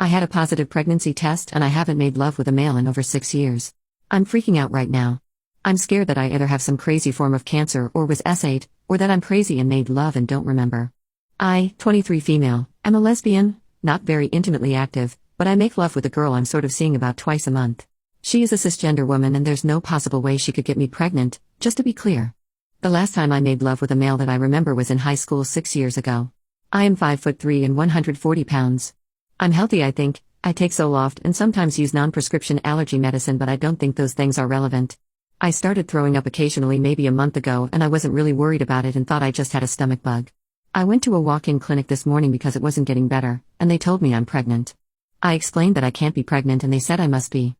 I had a positive pregnancy test and I haven't made love with a male in over 6 years. I'm freaking out right now. I'm scared that I either have some crazy form of cancer or was S8, or that I'm crazy and made love and don't remember. I, 23 female, am a lesbian, not very intimately active, but I make love with a girl I'm sort of seeing about twice a month. She is a cisgender woman and there's no possible way she could get me pregnant, just to be clear. The last time I made love with a male that I remember was in high school 6 years ago. I am 5'3" and 140 pounds. I'm healthy, I think. I take Zoloft and sometimes use non-prescription allergy medicine, but I don't think those things are relevant. I started throwing up occasionally maybe a month ago and I wasn't really worried about it and thought I just had a stomach bug. I went to a walk-in clinic this morning because it wasn't getting better, and they told me I'm pregnant. I explained that I can't be pregnant and they said I must be.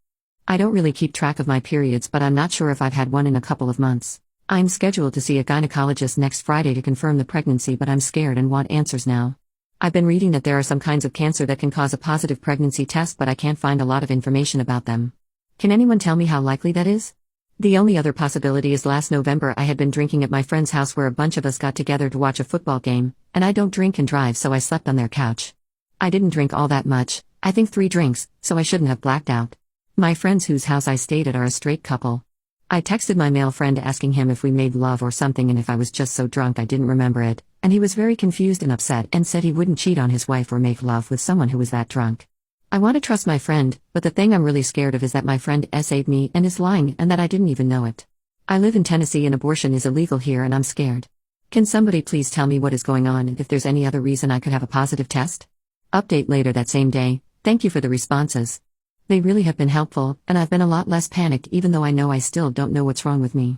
I don't really keep track of my periods, but I'm not sure if I've had one in a couple of months. I'm scheduled to see a gynecologist next Friday to confirm the pregnancy, but I'm scared and want answers now. I've been reading that there are some kinds of cancer that can cause a positive pregnancy test, but I can't find a lot of information about them. Can anyone tell me how likely that is? The only other possibility is last November I had been drinking at my friend's house where a bunch of us got together to watch a football game, and I don't drink and drive, so I slept on their couch. I didn't drink all that much, I think 3 drinks, so I shouldn't have blacked out. My friends whose house I stayed at are a straight couple. I texted my male friend asking him if we made love or something and if I was just so drunk I didn't remember it, and he was very confused and upset and said he wouldn't cheat on his wife or make love with someone who was that drunk. I want to trust my friend, but the thing I'm really scared of is that my friend SA'd me and is lying and that I didn't even know it. I live in Tennessee and abortion is illegal here and I'm scared. Can somebody please tell me what is going on and if there's any other reason I could have a positive test? Update later that same day. Thank you for the responses. They really have been helpful, and I've been a lot less panicked even though I know I still don't know what's wrong with me.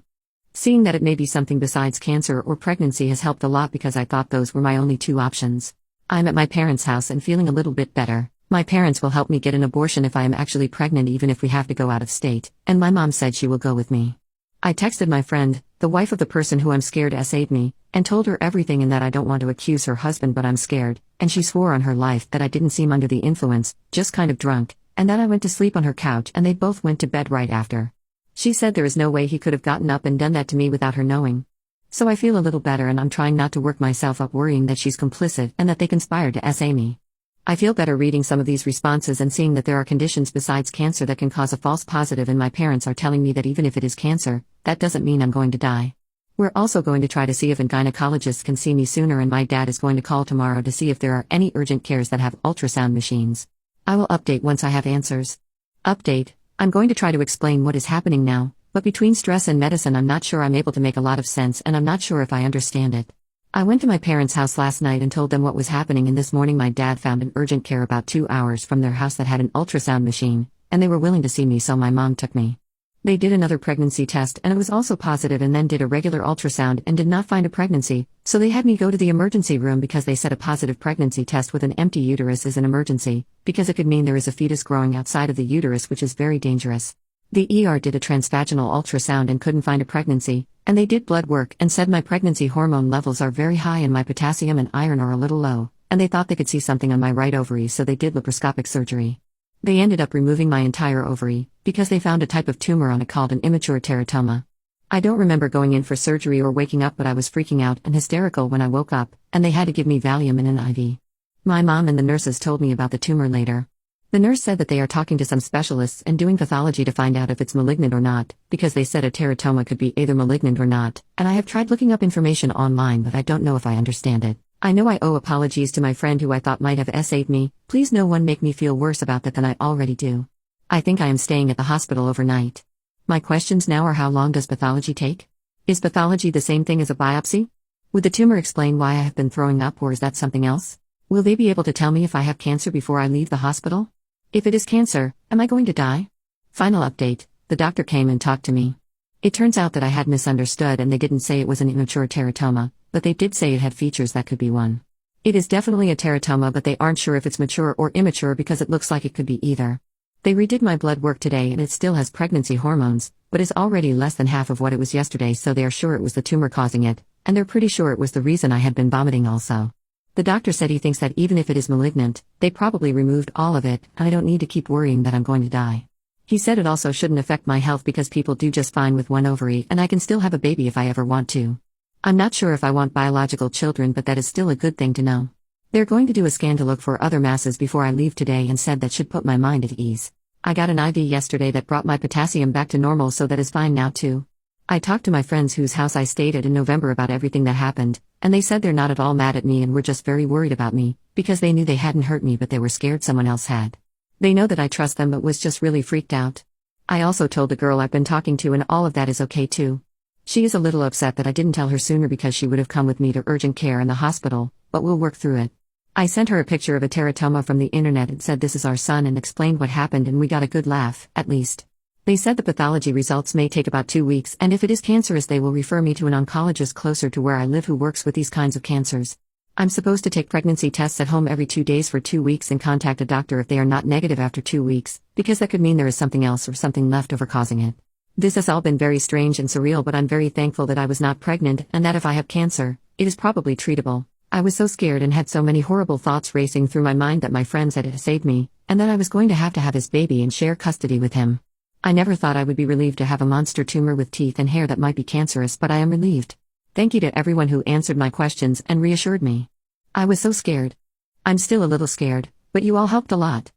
Seeing that it may be something besides cancer or pregnancy has helped a lot because I thought those were my only 2 options. I'm at my parents' house and feeling a little bit better. My parents will help me get an abortion if I am actually pregnant even if we have to go out of state, and my mom said she will go with me. I texted my friend, the wife of the person who I'm scared SA'd me, and told her everything and that I don't want to accuse her husband but I'm scared, and she swore on her life that I didn't seem under the influence, just kind of drunk, and that I went to sleep on her couch and they both went to bed right after. She said there is no way he could have gotten up and done that to me without her knowing. So I feel a little better and I'm trying not to work myself up worrying that she's complicit and that they conspired to SA me. I feel better reading some of these responses and seeing that there are conditions besides cancer that can cause a false positive, and my parents are telling me that even if it is cancer, that doesn't mean I'm going to die. We're also going to try to see if a gynecologist can see me sooner, and my dad is going to call tomorrow to see if there are any urgent cares that have ultrasound machines. I will update once I have answers. Update: I'm going to try to explain what is happening now, but between stress and medicine I'm not sure I'm able to make a lot of sense and I'm not sure if I understand it. I went to my parents' house last night and told them what was happening, and this morning my dad found an urgent care about 2 hours from their house that had an ultrasound machine, and they were willing to see me, so my mom took me. They did another pregnancy test and it was also positive, and then did a regular ultrasound and did not find a pregnancy, so they had me go to the emergency room because they said a positive pregnancy test with an empty uterus is an emergency, because it could mean there is a fetus growing outside of the uterus, which is very dangerous. The ER did a transvaginal ultrasound and couldn't find a pregnancy, and they did blood work and said my pregnancy hormone levels are very high and my potassium and iron are a little low, and they thought they could see something on my right ovary, so they did laparoscopic surgery. They ended up removing my entire ovary, because they found a type of tumor on it called an immature teratoma. I don't remember going in for surgery or waking up, but I was freaking out and hysterical when I woke up, and they had to give me Valium and an IV. My mom and the nurses told me about the tumor later. The nurse said that they are talking to some specialists and doing pathology to find out if it's malignant or not, because they said a teratoma could be either malignant or not, and I have tried looking up information online but I don't know if I understand it. I know I owe apologies to my friend who I thought might have SA'd me. Please no one make me feel worse about that than I already do. I think I am staying at the hospital overnight. My questions now are: how long does pathology take? Is pathology the same thing as a biopsy? Would the tumor explain why I have been throwing up, or is that something else? Will they be able to tell me if I have cancer before I leave the hospital? If it is cancer, am I going to die? Final update: the doctor came and talked to me. It turns out that I had misunderstood and they didn't say it was an immature teratoma, but they did say it had features that could be one. It is definitely a teratoma, but they aren't sure if it's mature or immature because it looks like it could be either. They redid my blood work today and it still has pregnancy hormones, but is already less than half of what it was yesterday, so they are sure it was the tumor causing it, and they're pretty sure it was the reason I had been vomiting also. The doctor said he thinks that even if it is malignant, they probably removed all of it, and I don't need to keep worrying that I'm going to die. He said it also shouldn't affect my health because people do just fine with one ovary and I can still have a baby if I ever want to. I'm not sure if I want biological children, but that is still a good thing to know. They're going to do a scan to look for other masses before I leave today and said that should put my mind at ease. I got an IV yesterday that brought my potassium back to normal, so that is fine now too. I talked to my friends whose house I stayed at in November about everything that happened, and they said they're not at all mad at me and were just very worried about me, because they knew they hadn't hurt me but they were scared someone else had. They know that I trust them but was just really freaked out. I also told the girl I've been talking to and all of that is okay too. She is a little upset that I didn't tell her sooner because she would have come with me to urgent care in the hospital, but we'll work through it. I sent her a picture of a teratoma from the internet and said this is our son and explained what happened, and we got a good laugh, at least. They said the pathology results may take about 2 weeks, and if it is cancerous they will refer me to an oncologist closer to where I live who works with these kinds of cancers. I'm supposed to take pregnancy tests at home every 2 days for 2 weeks and contact a doctor if they are not negative after 2 weeks, because that could mean there is something else or something left over causing it. This has all been very strange and surreal, but I'm very thankful that I was not pregnant and that if I have cancer, it is probably treatable. I was so scared and had so many horrible thoughts racing through my mind that my friend said it saved me, and that I was going to have his baby and share custody with him. I never thought I would be relieved to have a monster tumor with teeth and hair that might be cancerous, but I am relieved. Thank you to everyone who answered my questions and reassured me. I was so scared. I'm still a little scared, but you all helped a lot.